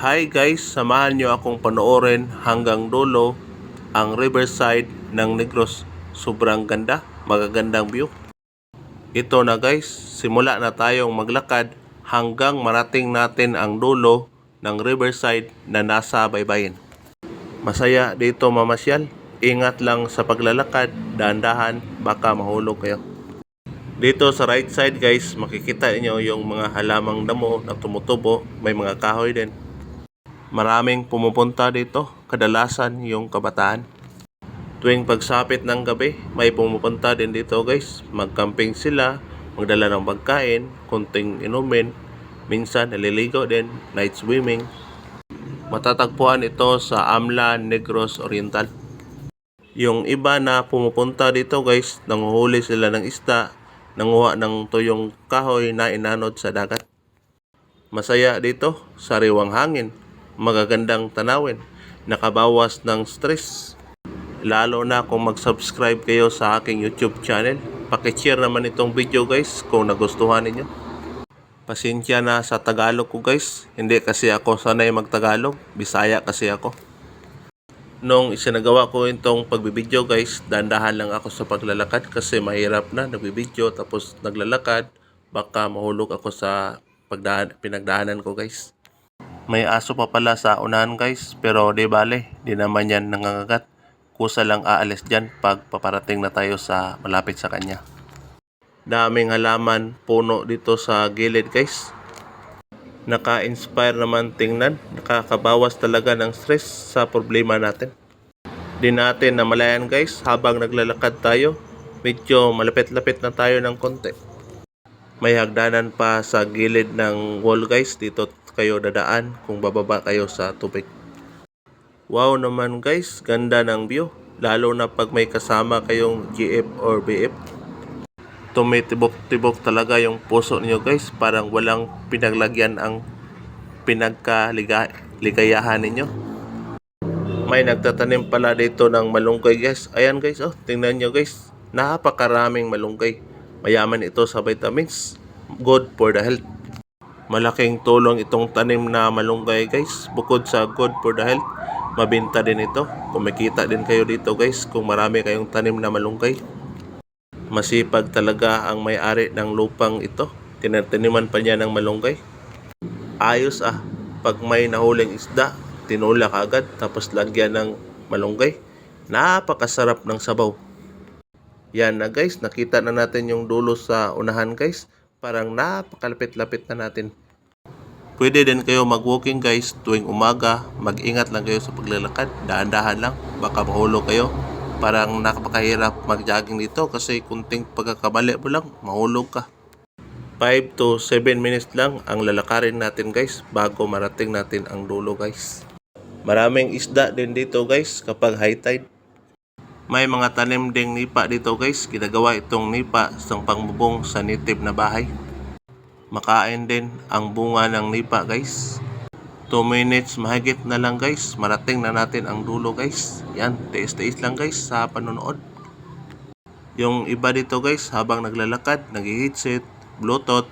Hi guys, samahan nyo akong panoorin hanggang dulo ang riverside ng Negros. Sobrang ganda, magagandang view. Ito na guys, simula na tayong maglakad hanggang marating natin ang dulo ng riverside na nasa baybayin. Masaya dito mamasyal. Ingat lang sa paglalakad, dahan-dahan, baka mahulog kayo. Dito sa right side guys, makikita niyo yung mga halamang damo na tumutubo, may mga kahoy din. Maraming pumupunta dito, kadalasan yung kabataan. Tuwing pagsapit ng gabi, may pumupunta din dito guys. Magcamping sila, magdala ng pagkain, kunting inumin, minsan naliligo din, night swimming. Matatagpuan ito sa Amla, Negros Oriental. Yung iba na pumupunta dito guys, nanguhuli sila ng isda, nanguha ng tuyong kahoy na inanod sa dagat. Masaya dito, sariwang hangin, magagandang tanawin, nakabawas ng stress. Lalo na kung mag-subscribe kayo sa aking YouTube channel. Paki-share naman itong video guys kung nagustuhan ninyo. Pasensya na sa Tagalog ko guys, hindi kasi ako sanay mag-Tagalog, Bisaya kasi ako. Nung isinagawa ko itong pagbibideo guys, dandahan lang ako sa paglalakad kasi mahirap na nagbibideo tapos naglalakad, baka mahulog ako sa pinagdaanan ko guys. May aso pa pala sa unahan guys, pero di bale, di naman yan nangangagat. Kusa lang aalis dyan pag paparating na tayo sa malapit sa kanya. Daming halaman, puno dito sa gilid guys. Naka-inspire naman tingnan, nakakabawas talaga ng stress sa problema natin. Di natin namalayan guys, habang naglalakad tayo, medyo malapit-lapit na tayo ng konti. May hagdanan pa sa gilid ng wall guys, dito kayo dadaan kung bababa kayo sa tubig. Wow naman guys, ganda ng view, lalo na pag may kasama kayong GF or BF. Tumitibok-tibok talaga yung puso niyo guys, parang walang pinaglagyan ang pinagkaligayahan ninyo. May nagtatanim pala dito ng malunggay guys. Ayan guys, oh, tingnan nyo guys, napakaraming malunggay. Mayaman ito sa vitamins, good for the health. Malaking tulong itong tanim na malunggay guys. Bukod sa good for the health, mabenta din ito. Kumikita din kayo dito guys kung marami kayong tanim na malunggay. Masipag talaga ang may-ari ng lupang ito. Tinataniman pa niya ng malunggay. Ayos ah, pag may nahuling isda, tinulak agad tapos lagyan ng malunggay. Napakasarap ng sabaw. Yan na guys, nakita na natin yung dulo sa unahan guys. Parang napakalapit-lapit na natin. Pwede din kayo mag-walking guys tuwing umaga. Mag-ingat lang kayo sa paglalakad. Dahan-dahan lang, baka mahulog kayo. Parang napakahirap mag-jogging dito kasi kunting pagkakamali mo lang, mahulog ka. 5 to 7 minutes lang ang lalakarin natin guys bago marating natin ang dulo guys. Maraming isda din dito guys kapag high tide. May mga tanim ding nipa dito guys. Ginagawa itong nipa sa pangbubong sa native na bahay. Makain din ang bunga ng nipa guys. 2 minutes mahigit na lang guys, marating na natin ang dulo guys. Yan, tiis-tiis lang guys sa panonood. Yung iba dito guys, habang naglalakad, nag-headset, bluetooth,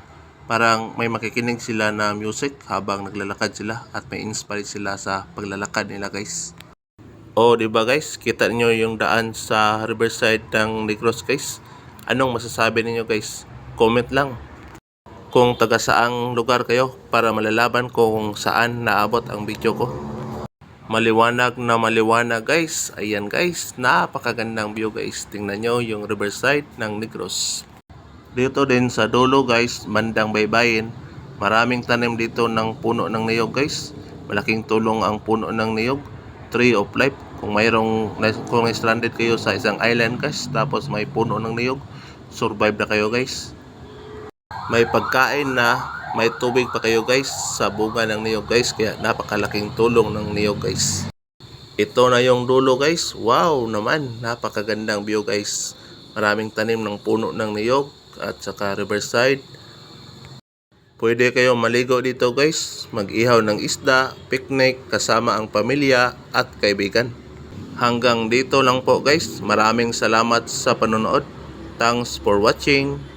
parang may makikinig sila na music habang naglalakad sila at may inspire sila sa paglalakad nila guys. O diba guys, kita niyo yung daan sa riverside ng Negros guys. Anong masasabi niyo guys? Comment lang kung taga saang lugar kayo para malalaman ko kung saan naabot ang video ko. Maliwanag na maliwanag guys. Ayan guys, napakagandang view guys. Tingnan nyo yung riverside ng Negros. Dito din sa dulo guys, bandang baybayin, maraming tanim dito ng puno ng niyog guys. Malaking tulong ang puno ng niyog, tree of life. Kung stranded kayo sa isang island guys, tapos may puno ng niyog, survive na kayo guys. May pagkain na, may tubig pa kayo guys sa bunga ng niyog guys, kaya napakalaking tulong ng niyog guys. Ito na yung dulo guys. Wow naman, napakagandang view guys. Maraming tanim ng puno ng niyog at saka riverside. Pwede kayo maligo dito guys, mag-ihaw ng isda, picnic kasama ang pamilya at kaibigan. Hanggang dito lang po guys. Maraming salamat sa panonood. Thanks for watching.